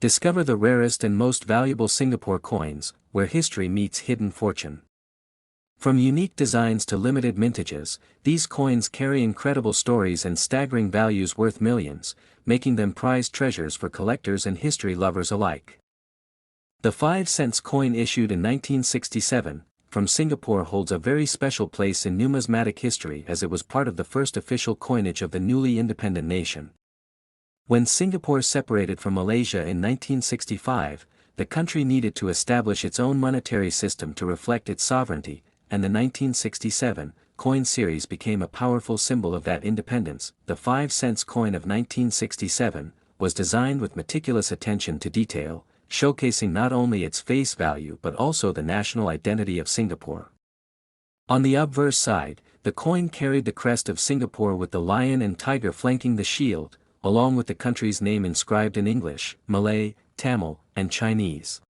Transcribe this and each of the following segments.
Discover the rarest and most valuable Singapore coins, where history meets hidden fortune. From unique designs to limited mintages, these coins carry incredible stories and staggering values worth millions, making them prized treasures for collectors and history lovers alike. The 5-cent coin issued in 1967, from Singapore holds a very special place in numismatic history as it was part of the first official coinage of the newly independent nation. When Singapore separated from Malaysia in 1965, the country needed to establish its own monetary system to reflect its sovereignty, and the 1967 coin series became a powerful symbol of that independence. The 5-cent coin of 1967 was designed with meticulous attention to detail, showcasing not only its face value but also the national identity of Singapore. On the obverse side, the coin carried the crest of Singapore with the lion and tiger flanking the shield, along with the country's name inscribed in English, Malay, Tamil, and Chinese.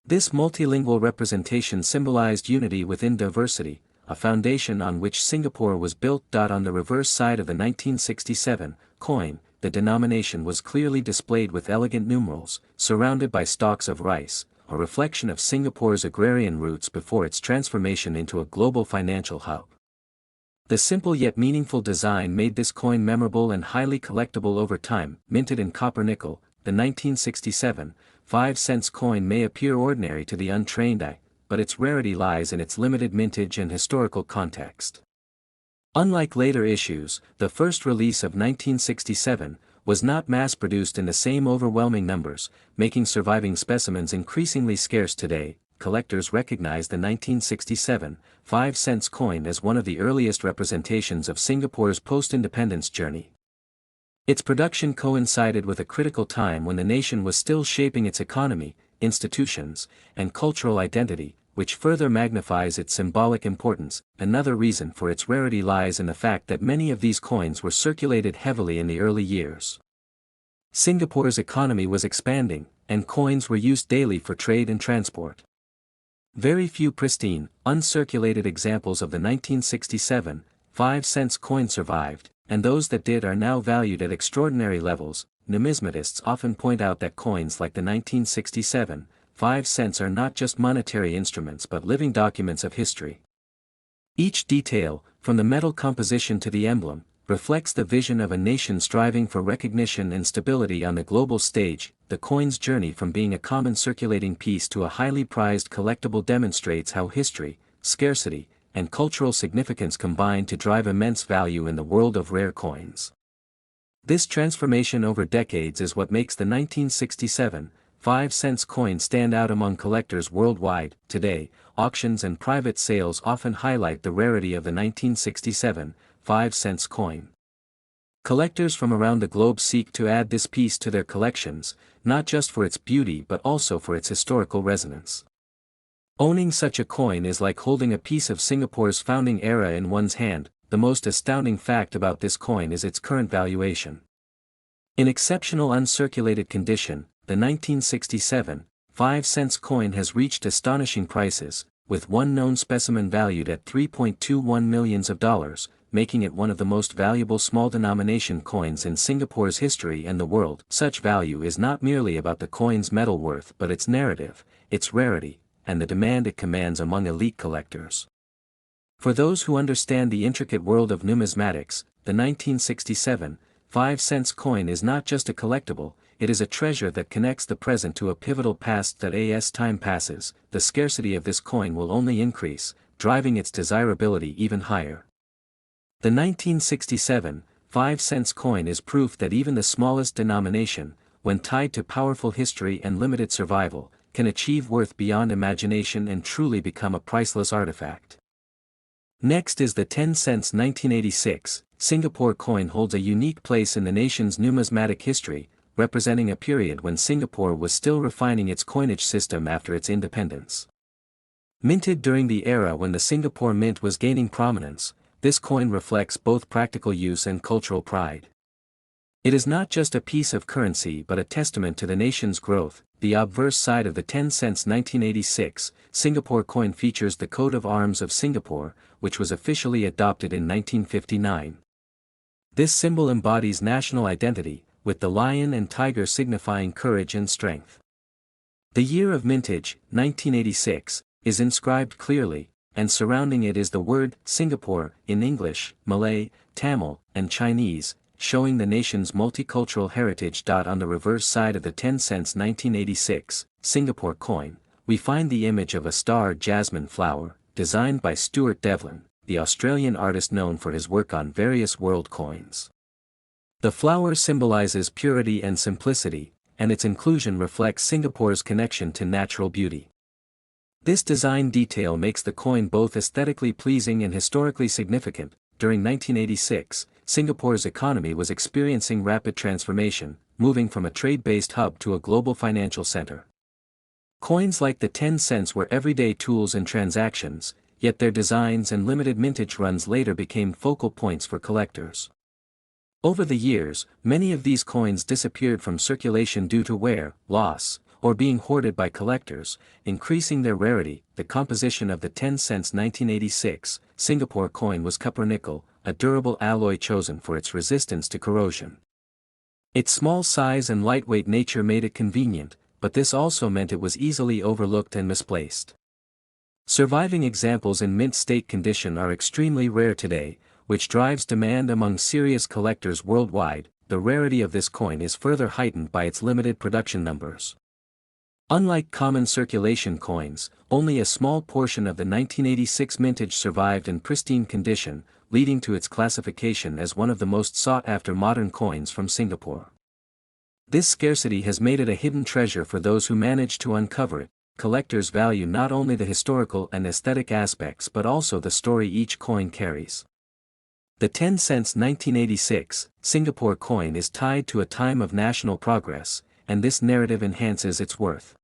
This multilingual representation symbolized unity within diversity, a foundation on which Singapore was built. On the reverse side of the 1967 coin, the denomination was clearly displayed with elegant numerals, surrounded by stalks of rice, a reflection of Singapore's agrarian roots before its transformation into a global financial hub. The simple yet meaningful design made this coin memorable and highly collectible over time. Minted in copper nickel, the 1967 5-cent coin may appear ordinary to the untrained eye, but its rarity lies in its limited mintage and historical context. Unlike later issues, the first release of 1967 was not mass-produced in the same overwhelming numbers, making surviving specimens increasingly scarce today. Collectors recognize the 1967 5-cent coin as one of the earliest representations of Singapore's post-independence journey. Its production coincided with a critical time when the nation was still shaping its economy, institutions, and cultural identity, which further magnifies its symbolic importance. Another reason for its rarity lies in the fact that many of these coins were circulated heavily in the early years. Singapore's economy was expanding, and coins were used daily for trade and transport. Very few pristine, uncirculated examples of the 1967 5-cent coin survived, and those that did are now valued at extraordinary levels. Numismatists often point out that coins like the 1967 5-cents are not just monetary instruments but living documents of history. Each detail, from the metal composition to the emblem, reflects the vision of a nation striving for recognition and stability on the global stage. The coin's journey from being a common circulating piece to a highly prized collectible demonstrates how history, scarcity, and cultural significance combine to drive immense value in the world of rare coins. This transformation over decades is what makes the 1967 5-cent coin stand out among collectors worldwide. Today, auctions and private sales often highlight the rarity of the 1967 5-cent coin. Collectors from around the globe seek to add this piece to their collections, not just for its beauty but also for its historical resonance. Owning such a coin is like holding a piece of Singapore's founding era in one's hand. The most astounding fact about this coin is its current valuation. In exceptional uncirculated condition, the 1967 5-cent coin has reached astonishing prices, with one known specimen valued at $3.21 million, making it one of the most valuable small-denomination coins in Singapore's history and the world. Such value is not merely about the coin's metal worth but its narrative, its rarity, and the demand it commands among elite collectors. For those who understand the intricate world of numismatics, the 1967 5-cent coin is not just a collectible, it is a treasure that connects the present to a pivotal past that as time passes, the scarcity of this coin will only increase, driving its desirability even higher. The 1967 5-cent coin is proof that even the smallest denomination, when tied to powerful history and limited survival, can achieve worth beyond imagination and truly become a priceless artifact. Next is the 10-cent 1986 Singapore coin holds a unique place in the nation's numismatic history, representing a period when Singapore was still refining its coinage system after its independence. Minted during the era when the Singapore Mint was gaining prominence, this coin reflects both practical use and cultural pride. It is not just a piece of currency but a testament to the nation's growth. The obverse side of the 10-cent 1986 Singapore coin features the coat of arms of Singapore, which was officially adopted in 1959. This symbol embodies national identity, with the lion and tiger signifying courage and strength. The year of mintage, 1986, is inscribed clearly, and surrounding it is the word Singapore in English, Malay, Tamil, and Chinese, showing the nation's multicultural heritage. On the reverse side of the 10 cents 1986 Singapore coin, we find the image of a star jasmine flower, designed by Stuart Devlin, the Australian artist known for his work on various world coins. The flower symbolizes purity and simplicity, and its inclusion reflects Singapore's connection to natural beauty. This design detail makes the coin both aesthetically pleasing and historically significant. During 1986, Singapore's economy was experiencing rapid transformation, moving from a trade-based hub to a global financial center. Coins like the 10 cents were everyday tools in transactions, yet their designs and limited mintage runs later became focal points for collectors. Over the years, many of these coins disappeared from circulation due to wear, loss, or being hoarded by collectors, increasing their rarity. The composition of the 10 cents 1986 Singapore coin was copper nickel, a durable alloy chosen for its resistance to corrosion. Its small size and lightweight nature made it convenient, but this also meant it was easily overlooked and misplaced. Surviving examples in mint state condition are extremely rare today, which drives demand among serious collectors worldwide. The rarity of this coin is further heightened by its limited production numbers. Unlike common circulation coins, only a small portion of the 1986 mintage survived in pristine condition, leading to its classification as one of the most sought-after modern coins from Singapore. This scarcity has made it a hidden treasure for those who manage to uncover it. Collectors value not only the historical and aesthetic aspects but also the story each coin carries. The 10 cents 1986 Singapore coin is tied to a time of national progress, and this narrative enhances its worth.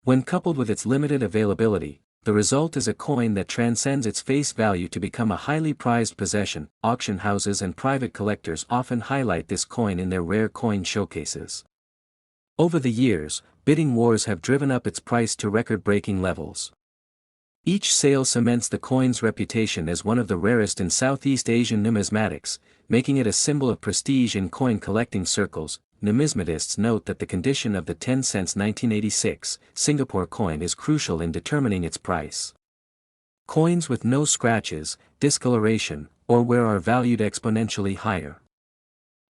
When coupled with its limited availability, the result is a coin that transcends its face value to become a highly prized possession. Auction houses and private collectors often highlight this coin in their rare coin showcases. Over the years, bidding wars have driven up its price to record-breaking levels. Each sale cements the coin's reputation as one of the rarest in Southeast Asian numismatics, making it a symbol of prestige in coin collecting circles. Numismatists note that the condition of the 10 cents 1986 Singapore coin is crucial in determining its price. Coins with no scratches, discoloration, or wear are valued exponentially higher.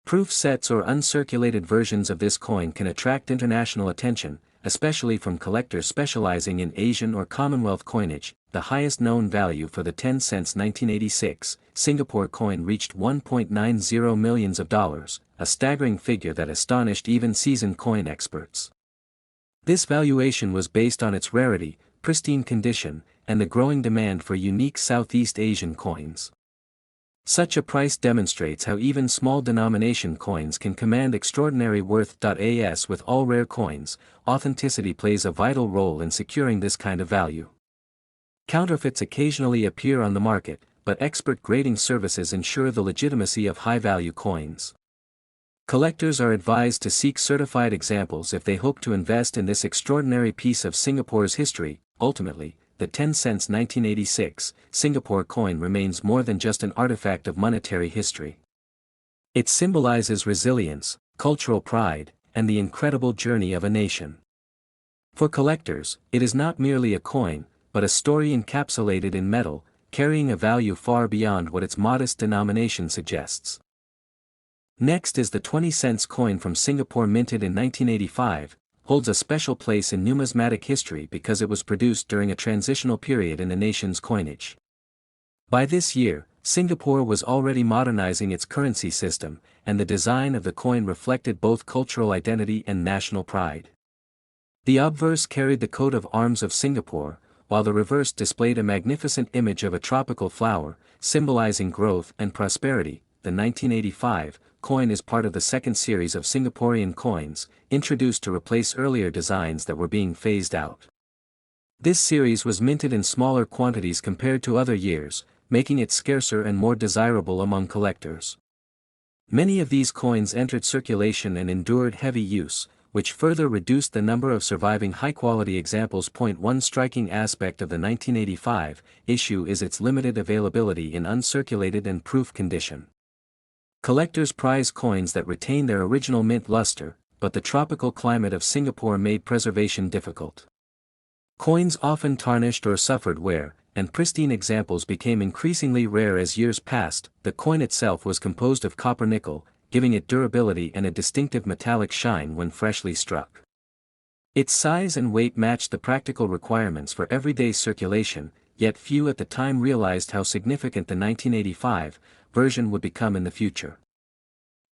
Proof sets or uncirculated versions of this coin can attract international attention, especially from collectors specializing in Asian or Commonwealth coinage. The highest known value for the 10 cents 1986 Singapore coin reached $1.90 million, a staggering figure that astonished even seasoned coin experts. This valuation was based on its rarity, pristine condition, and the growing demand for unique Southeast Asian coins. Such a price demonstrates how even small denomination coins can command extraordinary worth. As with all rare coins, authenticity plays a vital role in securing this kind of value. Counterfeits occasionally appear on the market, but expert grading services ensure the legitimacy of high-value coins. Collectors are advised to seek certified examples if they hope to invest in this extraordinary piece of Singapore's history. Ultimately, the 10 cents 1986 Singapore coin remains more than just an artifact of monetary history. It symbolizes resilience, cultural pride, and the incredible journey of a nation. For collectors, it is not merely a coin, but a story encapsulated in metal, carrying a value far beyond what its modest denomination suggests. Next is the 20 cents coin from Singapore, minted in 1985, holds a special place in numismatic history because it was produced during a transitional period in the nation's coinage. By this year, Singapore was already modernizing its currency system, and the design of the coin reflected both cultural identity and national pride. The obverse carried the coat of arms of Singapore, while the reverse displayed a magnificent image of a tropical flower, symbolizing growth and prosperity. The 1985 coin is part of the second series of Singaporean coins, introduced to replace earlier designs that were being phased out. This series was minted in smaller quantities compared to other years, making it scarcer and more desirable among collectors. Many of these coins entered circulation and endured heavy use, which further reduced the number of surviving high-quality examples. One striking aspect of the 1985 issue is its limited availability in uncirculated and proof condition. Collectors prize coins that retain their original mint luster, but the tropical climate of Singapore made preservation difficult. Coins often tarnished or suffered wear, and pristine examples became increasingly rare as years passed. The coin itself was composed of copper-nickel, giving it durability and a distinctive metallic shine when freshly struck. Its size and weight matched the practical requirements for everyday circulation, yet few at the time realized how significant the 1985 version would become in the future.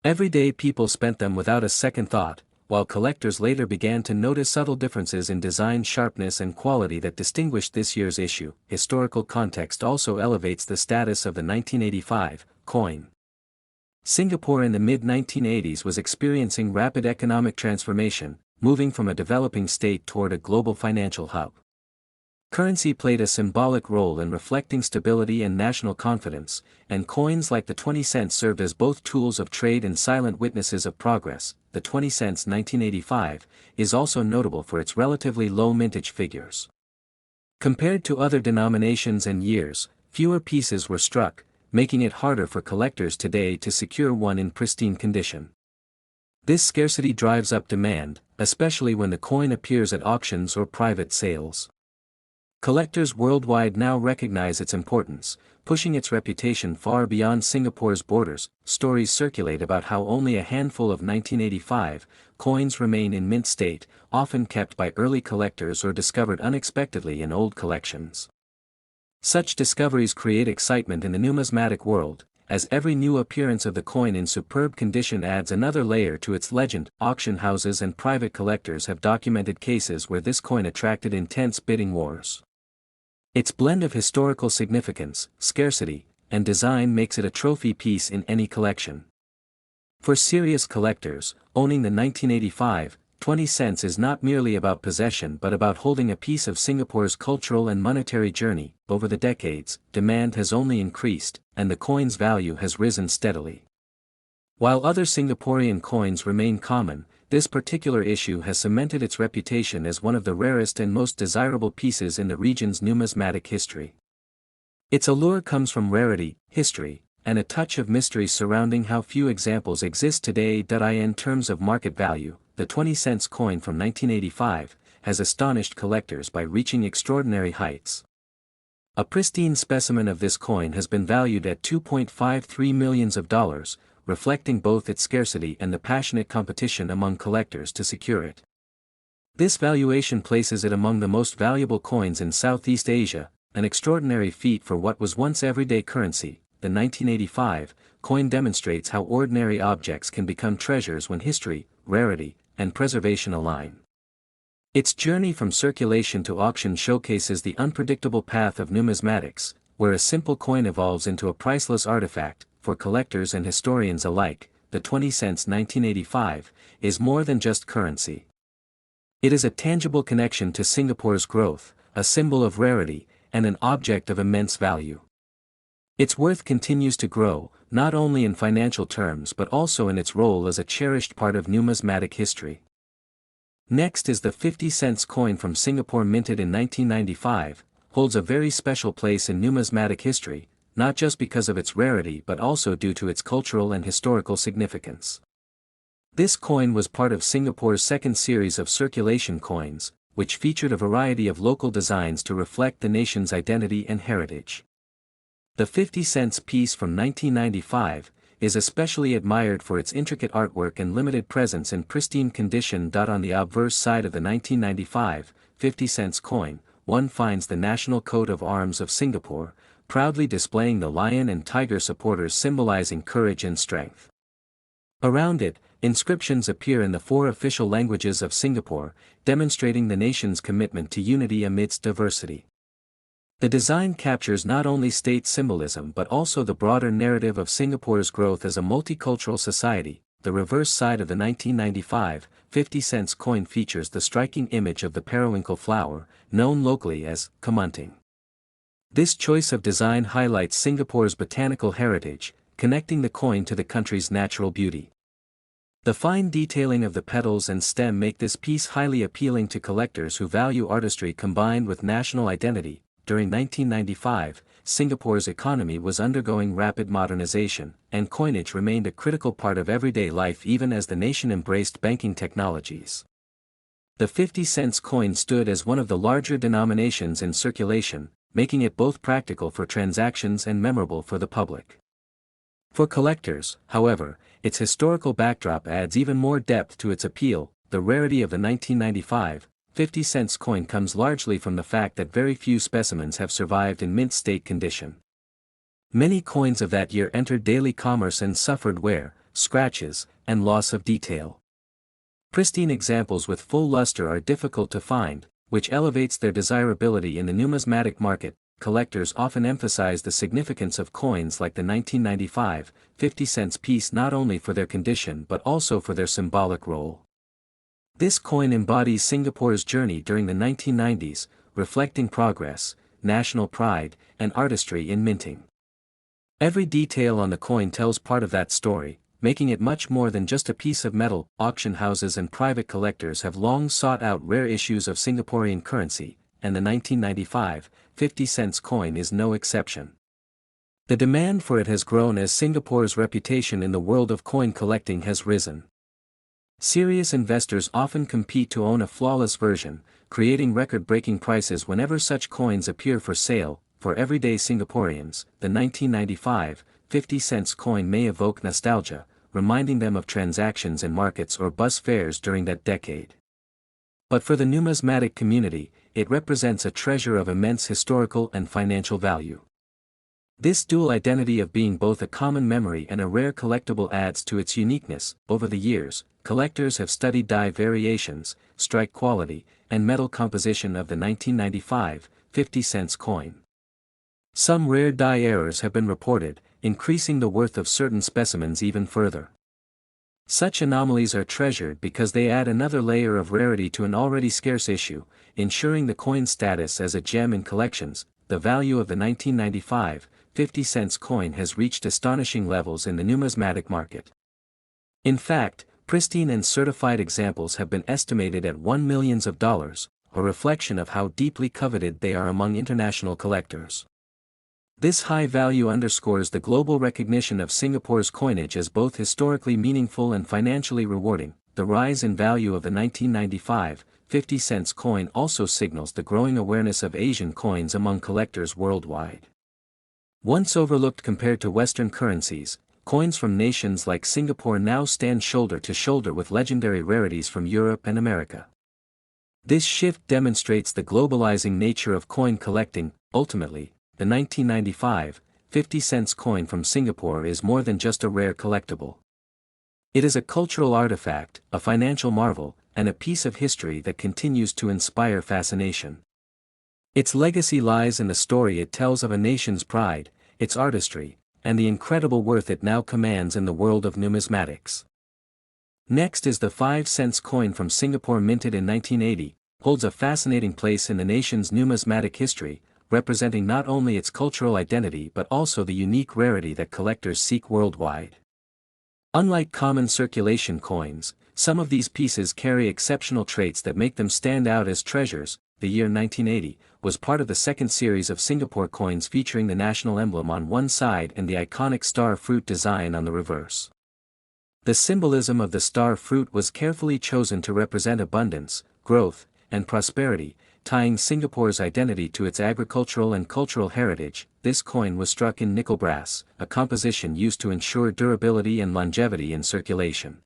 Everyday people spent them without a second thought, while collectors later began to notice subtle differences in design sharpness and quality that distinguished this year's issue. Historical context also elevates the status of the 1985 coin. Singapore in the mid-1980s was experiencing rapid economic transformation, moving from a developing state toward a global financial hub. Currency played a symbolic role in reflecting stability and national confidence, and coins like the 20 cents served as both tools of trade and silent witnesses of progress. The 20 cents 1985 is also notable for its relatively low mintage figures. Compared to other denominations and years, fewer pieces were struck, making it harder for collectors today to secure one in pristine condition. This scarcity drives up demand, especially when the coin appears at auctions or private sales. Collectors worldwide now recognize its importance, pushing its reputation far beyond Singapore's borders. Stories circulate about how only a handful of 1985 coins remain in mint state, often kept by early collectors or discovered unexpectedly in old collections. Such discoveries create excitement in the numismatic world, as every new appearance of the coin in superb condition adds another layer to its legend. Auction houses and private collectors have documented cases where this coin attracted intense bidding wars. Its blend of historical significance, scarcity, and design makes it a trophy piece in any collection. For serious collectors, owning the 1985 20 cents is not merely about possession but about holding a piece of Singapore's cultural and monetary journey. Over the decades, demand has only increased, and the coin's value has risen steadily. While other Singaporean coins remain common, this particular issue has cemented its reputation as one of the rarest and most desirable pieces in the region's numismatic history. Its allure comes from rarity, history, and a touch of mystery surrounding how few examples exist today. In terms of market value, the 20 cents coin from 1985 has astonished collectors by reaching extraordinary heights. A pristine specimen of this coin has been valued at $2.53 million, reflecting both its scarcity and the passionate competition among collectors to secure it. This valuation places it among the most valuable coins in Southeast Asia, an extraordinary feat for what was once everyday currency. The 1985 coin demonstrates how ordinary objects can become treasures when history, rarity, and preservation align. Its journey from circulation to auction showcases the unpredictable path of numismatics, where a simple coin evolves into a priceless artifact. For collectors and historians alike, the 20 cents 1985 is more than just currency. It is a tangible connection to Singapore's growth, a symbol of rarity, and an object of immense value. Its worth continues to grow, not only in financial terms but also in its role as a cherished part of numismatic history. Next is the 50 cents coin from Singapore, minted in 1995, holds a very special place in numismatic history, not just because of its rarity but also due to its cultural and historical significance. This coin was part of Singapore's second series of circulation coins, which featured a variety of local designs to reflect the nation's identity and heritage. The 50 cents piece from 1995 is especially admired for its intricate artwork and limited presence in pristine condition. On the obverse side of the 1995 50 cents coin, one finds the national coat of arms of Singapore, proudly displaying the lion and tiger supporters symbolizing courage and strength. Around it, inscriptions appear in the 4 official languages of Singapore, demonstrating the nation's commitment to unity amidst diversity. The design captures not only state symbolism but also the broader narrative of Singapore's growth as a multicultural society. The reverse side of the 1995 50 cents coin features the striking image of the periwinkle flower, known locally as kamunting. This choice of design highlights Singapore's botanical heritage, connecting the coin to the country's natural beauty. The fine detailing of the petals and stem make this piece highly appealing to collectors who value artistry combined with national identity. During 1995, Singapore's economy was undergoing rapid modernization, and coinage remained a critical part of everyday life even as the nation embraced banking technologies. The 50-cent coin stood as one of the larger denominations in circulation, making it both practical for transactions and memorable for the public. For collectors, however, its historical backdrop adds even more depth to its appeal. The rarity of the 1995 50-cent coin comes largely from the fact that very few specimens have survived in mint state condition. Many coins of that year entered daily commerce and suffered wear, scratches, and loss of detail. Pristine examples with full luster are difficult to find, which elevates their desirability in the numismatic market. Collectors often emphasize the significance of coins like the 1995 50-cent piece not only for their condition but also for their symbolic role. This coin embodies Singapore's journey during the 1990s, reflecting progress, national pride, and artistry in minting. Every detail on the coin tells part of that story, making it much more than just a piece of metal. Auction houses and private collectors have long sought out rare issues of Singaporean currency, and the 1995 50-cent coin is no exception. The demand for it has grown as Singapore's reputation in the world of coin collecting has risen. Serious investors often compete to own a flawless version, creating record-breaking prices whenever such coins appear for sale. For everyday Singaporeans, the 1995 50-cent coin may evoke nostalgia, reminding them of transactions in markets or bus fares during that decade. But for the numismatic community, it represents a treasure of immense historical and financial value. This dual identity of being both a common memory and a rare collectible adds to its uniqueness. Over the years, collectors have studied die variations, strike quality, and metal composition of the 1995 50-cent coin. Some rare die errors have been reported, increasing the worth of certain specimens even further. Such anomalies are treasured because they add another layer of rarity to an already scarce issue, ensuring the coin's status as a gem in collections. The value of the 1995 50-cent coin has reached astonishing levels in the numismatic market. In fact, pristine and certified examples have been estimated at $1 million, a reflection of how deeply coveted they are among international collectors. This high value underscores the global recognition of Singapore's coinage as both historically meaningful and financially rewarding. The rise in value of the 1995 50-cent coin also signals the growing awareness of Asian coins among collectors worldwide. Once overlooked compared to Western currencies, coins from nations like Singapore now stand shoulder to shoulder with legendary rarities from Europe and America. This shift demonstrates the globalizing nature of coin collecting. Ultimately, the 1995 50-cent coin from Singapore is more than just a rare collectible. It is a cultural artifact, a financial marvel, and a piece of history that continues to inspire fascination. Its legacy lies in the story it tells of a nation's pride, its artistry, and the incredible worth it now commands in the world of numismatics. Next is the 5-cent coin from Singapore, minted in 1980, holds a fascinating place in the nation's numismatic history, representing not only its cultural identity but also the unique rarity that collectors seek worldwide. Unlike common circulation coins, some of these pieces carry exceptional traits that make them stand out as treasures. The year 1980 was part of the second series of Singapore coins featuring the national emblem on one side and the iconic star fruit design on the reverse. The symbolism of the star fruit was carefully chosen to represent abundance, growth, and prosperity, tying Singapore's identity to its agricultural and cultural heritage. This coin was struck in nickel brass, a composition used to ensure durability and longevity in circulation.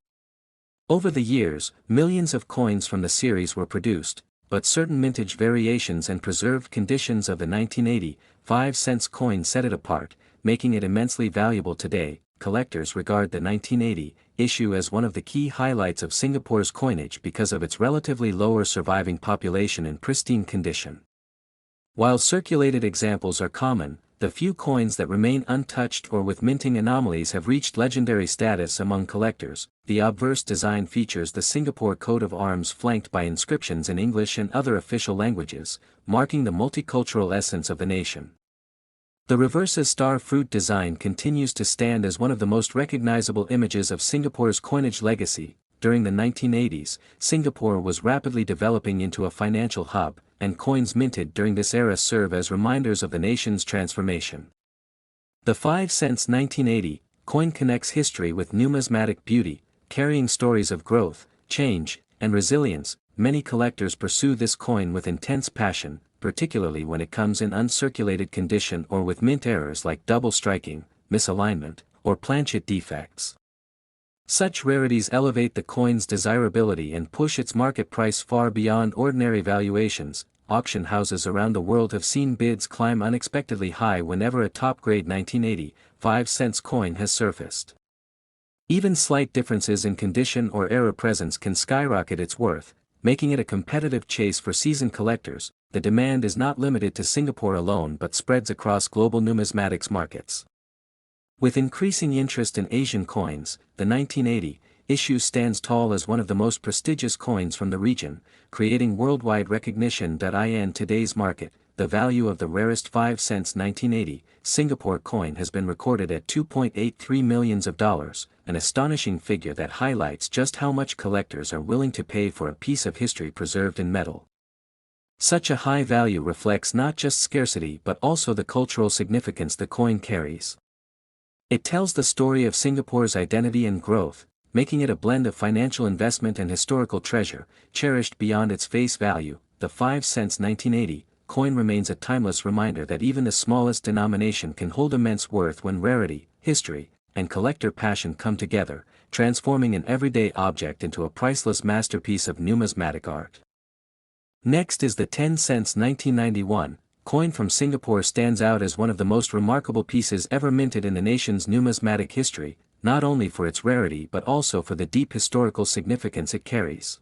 Over the years, millions of coins from the series were produced, but certain mintage variations and preserved conditions of the 1980 5-cent coin set it apart, making it immensely valuable today. Collectors regard the 1980 issue as one of the key highlights of Singapore's coinage because of its relatively lower surviving population in pristine condition. While circulated examples are common, the few coins that remain untouched or with minting anomalies have reached legendary status among collectors. The obverse design features the Singapore coat of arms flanked by inscriptions in English and other official languages, marking the multicultural essence of the nation. The reverse's star fruit design continues to stand as one of the most recognizable images of Singapore's coinage legacy. during the 1980s, Singapore was rapidly developing into a financial hub, and coins minted during this era serve as reminders of the nation's transformation. The 5 cents 1980 coin connects history with numismatic beauty, carrying stories of growth, change, and resilience. Many collectors pursue this coin with intense passion, particularly when it comes in uncirculated condition or with mint errors like double striking, misalignment, or planchet defects. Such rarities elevate the coin's desirability and push its market price far beyond ordinary valuations. Auction houses around the world have seen bids climb unexpectedly high whenever a top-grade 1980 5-cent coin has surfaced. Even slight differences in condition or era presence can skyrocket its worth, making it a competitive chase for seasoned collectors. The demand is not limited to Singapore alone but spreads across global numismatics markets. With increasing interest in Asian coins, the 1980 issue stands tall as one of the most prestigious coins from the region, creating worldwide recognition. In today's market, the value of the rarest 5 cents 1980 Singapore coin has been recorded at $2.83 million, an astonishing figure that highlights just how much collectors are willing to pay for a piece of history preserved in metal. Such a high value reflects not just scarcity but also the cultural significance the coin carries. It tells the story of Singapore's identity and growth, making it a blend of financial investment and historical treasure, cherished beyond its face value. The 5 cents 1980 coin remains a timeless reminder that even the smallest denomination can hold immense worth when rarity, history, and collector passion come together, transforming an everyday object into a priceless masterpiece of numismatic art. Next is the 10 cents 1991 coin from Singapore. Stands out as one of the most remarkable pieces ever minted in the nation's numismatic history, not only for its rarity but also for the deep historical significance it carries.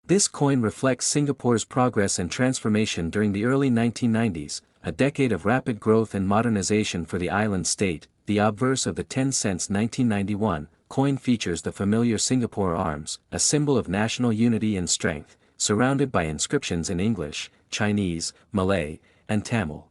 This coin reflects Singapore's progress and transformation during the early 1990s, a decade of rapid growth and modernization for the island state. The obverse of the 10 cents 1991 coin features the familiar Singapore arms, a symbol of national unity and strength, surrounded by inscriptions in English, Chinese, Malay, and Tamil.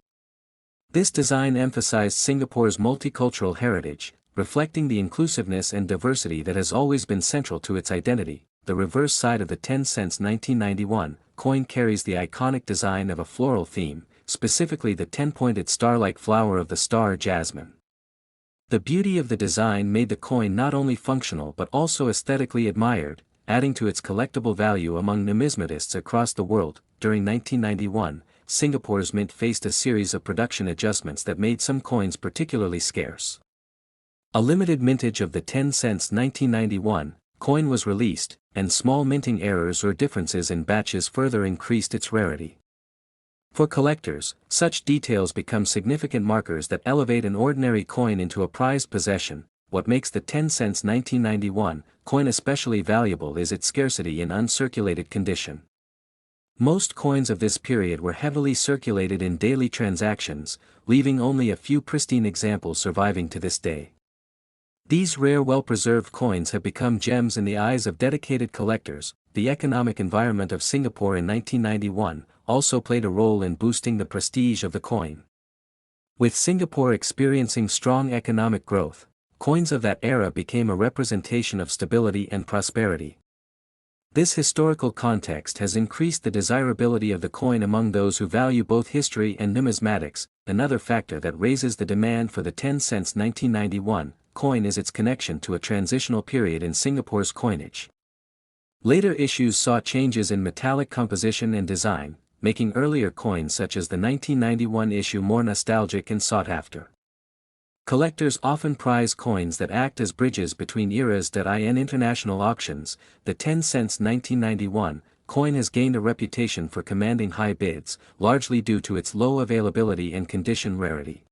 This design emphasized Singapore's multicultural heritage, reflecting the inclusiveness and diversity that has always been central to its identity. The reverse side of the 10 cents 1991 coin carries the iconic design of a floral theme, specifically the 10-pointed star-like flower of the star jasmine. The beauty of the design made the coin not only functional but also aesthetically admired, adding to its collectible value among numismatists across the world. During 1991, Singapore's mint faced a series of production adjustments that made some coins particularly scarce. A limited mintage of the 10 cents 1991 coin was released, and small minting errors or differences in batches further increased its rarity. For collectors, such details become significant markers that elevate an ordinary coin into a prized possession. What makes the 10 cents 1991 coin especially valuable is its scarcity in uncirculated condition. Most coins of this period were heavily circulated in daily transactions, leaving only a few pristine examples surviving to this day. These rare well-preserved coins have become gems in the eyes of dedicated collectors. The economic environment of Singapore in 1991 also played a role in boosting the prestige of the coin. With Singapore experiencing strong economic growth, coins of that era became a representation of stability and prosperity. This historical context has increased the desirability of the coin among those who value both history and numismatics. Another factor that raises the demand for the 10 cents 1991 coin is its connection to a transitional period in Singapore's coinage. Later issues saw changes in metallic composition and design, making earlier coins such as the 1991 issue more nostalgic and sought after. Collectors often prize coins that act as bridges between eras. In international auctions, the 10 cents 1991 coin has gained a reputation for commanding high bids, largely due to its low availability and condition rarity.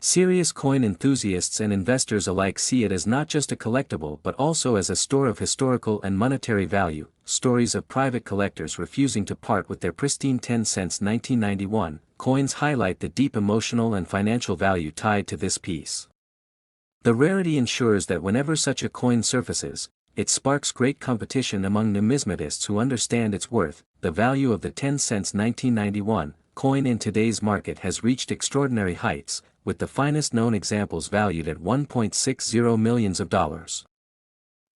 Serious coin enthusiasts and investors alike see it as not just a collectible but also as a store of historical and monetary value. Stories of private collectors refusing to part with their pristine 10 cents 1991 coins highlight the deep emotional and financial value tied to this piece. The rarity ensures that whenever such a coin surfaces, it sparks great competition among numismatists who understand its worth. The value of the 10 cents 1991 coin in today's market has reached extraordinary heights, with the finest known examples valued at $1.60 million.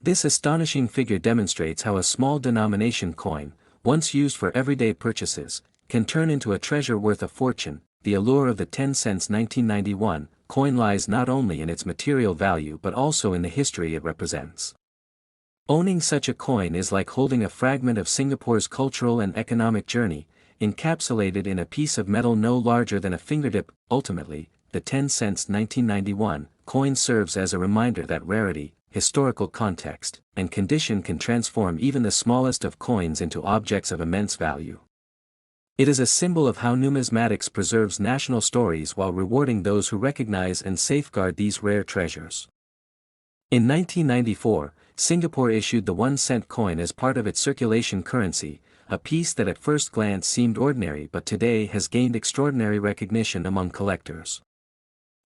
This astonishing figure demonstrates how a small denomination coin, once used for everyday purchases, can turn into a treasure worth a fortune. The allure of the 10 cents 1991 coin lies not only in its material value but also in the history it represents. Owning such a coin is like holding a fragment of Singapore's cultural and economic journey, encapsulated in a piece of metal no larger than a fingertip. Ultimately, the 10 cents 1991 coin serves as a reminder that rarity, historical context, and condition can transform even the smallest of coins into objects of immense value. It is a symbol of how numismatics preserves national stories while rewarding those who recognize and safeguard these rare treasures. In 1994, Singapore issued the 1-cent coin as part of its circulation currency, a piece that at first glance seemed ordinary but today has gained extraordinary recognition among collectors.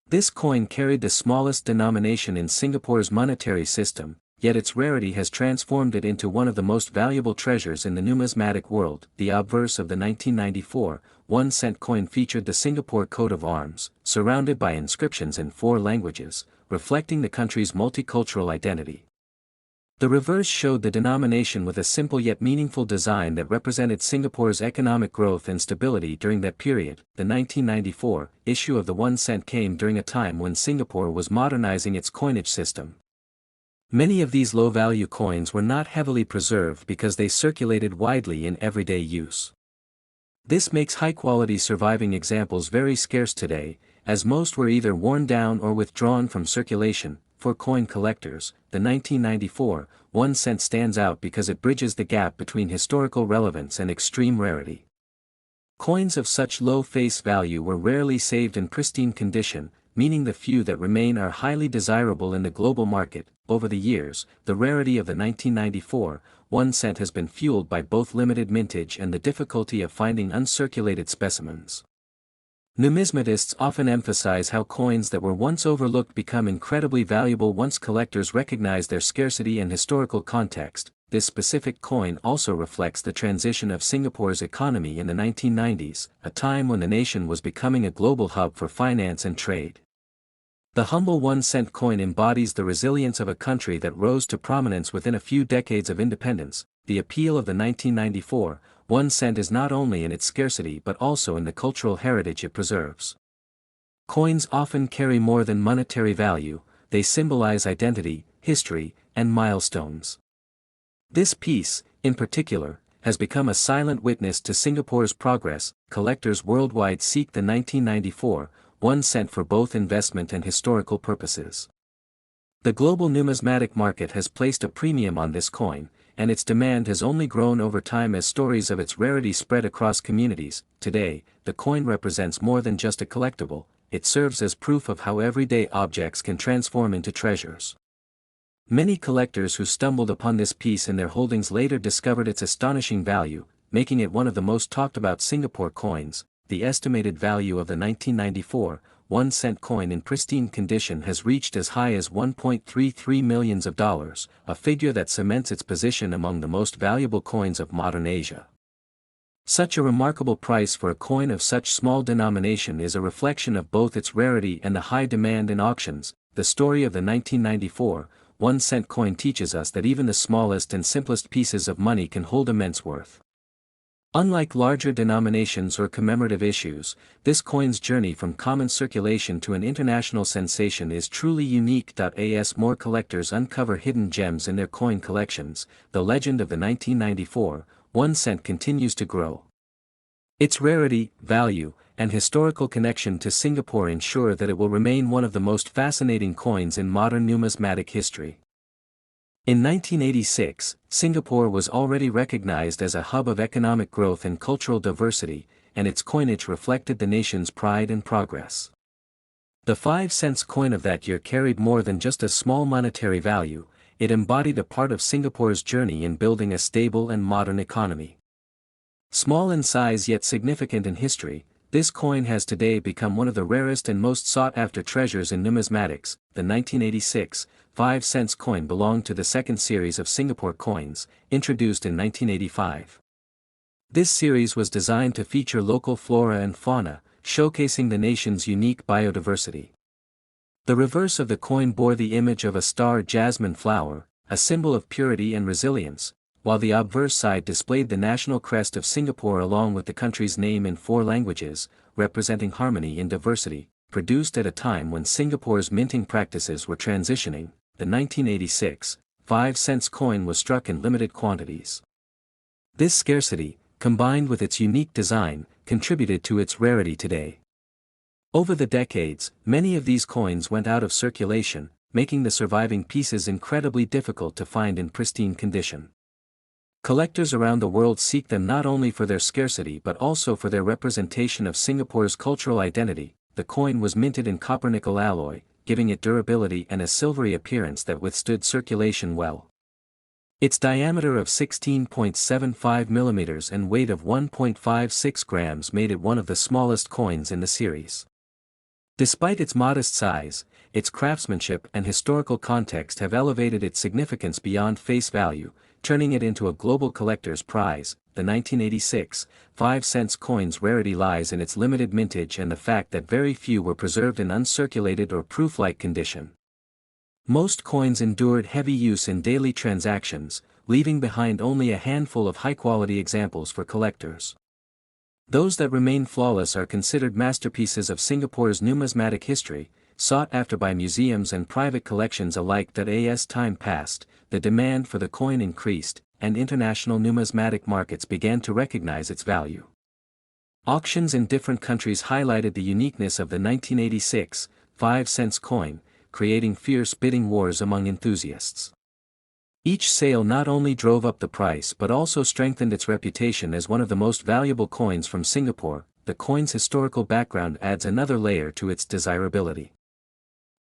This coin carried the smallest denomination in Singapore's monetary system, yet its rarity has transformed it into one of the most valuable treasures in the numismatic world. The obverse of the 1994 1-cent coin featured the Singapore coat of arms, surrounded by inscriptions in 4 languages, reflecting the country's multicultural identity. The reverse showed the denomination with a simple yet meaningful design that represented Singapore's economic growth and stability during that period. The 1994 issue of the 1-cent came during a time when Singapore was modernizing its coinage system. Many of these low-value coins were not heavily preserved because they circulated widely in everyday use. This makes high-quality surviving examples very scarce today, as most were either worn down or withdrawn from circulation. For coin collectors, the 1994 1-cent stands out because it bridges the gap between historical relevance and extreme rarity. Coins of such low face value were rarely saved in pristine condition, meaning the few that remain are highly desirable in the global market. Over the years, the rarity of the 1994 1-cent has been fueled by both limited mintage and the difficulty of finding uncirculated specimens. Numismatists often emphasize how coins that were once overlooked become incredibly valuable once collectors recognize their scarcity and historical context. This specific coin also reflects the transition of Singapore's economy in the 1990s, a time when the nation was becoming a global hub for finance and trade. The humble 1-cent coin embodies the resilience of a country that rose to prominence within a few decades of independence. The appeal of the 1994 1-cent is not only in its scarcity but also in the cultural heritage it preserves. Coins often carry more than monetary value, they symbolize identity, history, and milestones. This piece, in particular, has become a silent witness to Singapore's progress. Collectors worldwide seek the 1994 1-cent for both investment and historical purposes. The global numismatic market has placed a premium on this coin, and its demand has only grown over time as stories of its rarity spread across communities. Today, the coin represents more than just a collectible, it serves as proof of how everyday objects can transform into treasures. Many collectors who stumbled upon this piece in their holdings later discovered its astonishing value, making it one of the most talked about Singapore coins. The estimated value of the 1994 1-cent coin in pristine condition has reached as high as $1.33 million, a figure that cements its position among the most valuable coins of modern Asia. Such a remarkable price for a coin of such small denomination is a reflection of both its rarity and the high demand in auctions. The story of the 1994 1-cent coin teaches us that even the smallest and simplest pieces of money can hold immense worth. Unlike larger denominations or commemorative issues, this coin's journey from common circulation to an international sensation is truly unique. As more collectors uncover hidden gems in their coin collections, the legend of the 1994 1-cent continues to grow. Its rarity, value, and historical connection to Singapore ensure that it will remain one of the most fascinating coins in modern numismatic history. In 1986, Singapore was already recognized as a hub of economic growth and cultural diversity, and its coinage reflected the nation's pride and progress. The 5-cent coin of that year carried more than just a small monetary value, it embodied a part of Singapore's journey in building a stable and modern economy. Small in size yet significant in history, this coin has today become one of the rarest and most sought-after treasures in numismatics. The 1986 5-cent coin belonged to the second series of Singapore coins, introduced in 1985. This series was designed to feature local flora and fauna, showcasing the nation's unique biodiversity. The reverse of the coin bore the image of a star jasmine flower, a symbol of purity and resilience, while the obverse side displayed the national crest of Singapore along with the country's name in 4 languages, representing harmony in diversity. Produced at a time when Singapore's minting practices were transitioning, the 1986 5-cent coin was struck in limited quantities. This scarcity, combined with its unique design, contributed to its rarity today. Over the decades, many of these coins went out of circulation, making the surviving pieces incredibly difficult to find in pristine condition. Collectors around the world seek them not only for their scarcity but also for their representation of Singapore's cultural identity. The coin was minted in copper-nickel alloy, giving it durability and a silvery appearance that withstood circulation well. Its diameter of 16.75 mm and weight of 1.56 grams made it one of the smallest coins in the series. Despite its modest size, its craftsmanship and historical context have elevated its significance beyond face value, turning it into a global collector's prize. The 1986 5-cent coin's rarity lies in its limited mintage and the fact that very few were preserved in uncirculated or proof-like condition. Most coins endured heavy use in daily transactions, leaving behind only a handful of high-quality examples for collectors. Those that remain flawless are considered masterpieces of Singapore's numismatic history, sought after by museums and private collections alike. As time passed, the demand for the coin increased, and international numismatic markets began to recognize its value. Auctions in different countries highlighted the uniqueness of the 1986 5-cent coin, creating fierce bidding wars among enthusiasts. Each sale not only drove up the price but also strengthened its reputation as one of the most valuable coins from Singapore. The coin's historical background adds another layer to its desirability.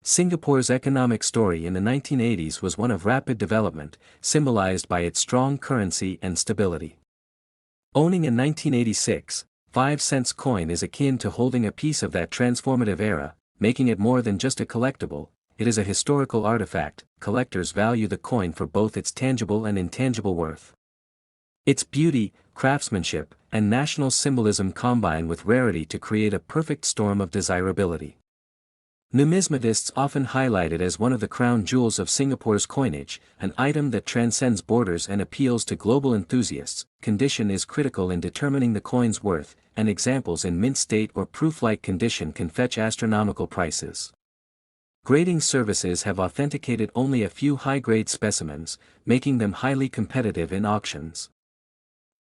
Singapore's economic story in the 1980s was one of rapid development, symbolized by its strong currency and stability. Owning a 1986 5-cent coin is akin to holding a piece of that transformative era, making it more than just a collectible. It is a historical artifact. Collectors value the coin for both its tangible and intangible worth. Its beauty, craftsmanship, and national symbolism combine with rarity to create a perfect storm of desirability. Numismatists often highlight it as one of the crown jewels of Singapore's coinage, an item that transcends borders and appeals to global enthusiasts. Condition is critical in determining the coin's worth, and examples in mint state or proof-like condition can fetch astronomical prices. Grading services have authenticated only a few high-grade specimens, making them highly competitive in auctions.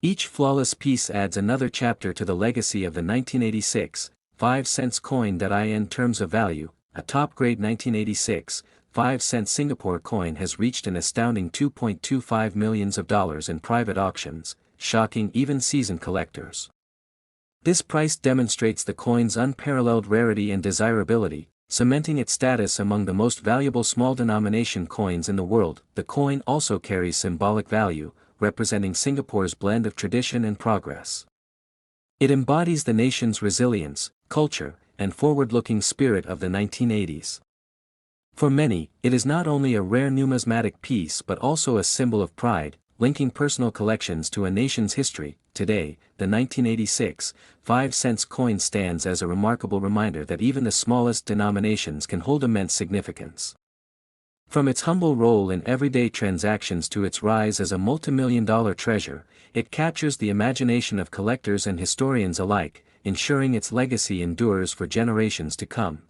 Each flawless piece adds another chapter to the legacy of the 1986 5-cent coin. In terms of value, a top-grade 1986 5-cent Singapore coin has reached an astounding $2.25 million in private auctions, shocking even seasoned collectors. This price demonstrates the coin's unparalleled rarity and desirability, cementing its status among the most valuable small-denomination coins in the world. The coin also carries symbolic value, representing Singapore's blend of tradition and progress. It embodies the nation's resilience, culture, and forward-looking spirit of the 1980s. For many, it is not only a rare numismatic piece but also a symbol of pride, linking personal collections to a nation's history. Today, the 1986 5-cent coin stands as a remarkable reminder that even the smallest denominations can hold immense significance. From its humble role in everyday transactions to its rise as a multimillion-dollar treasure, it captures the imagination of collectors and historians alike, ensuring its legacy endures for generations to come.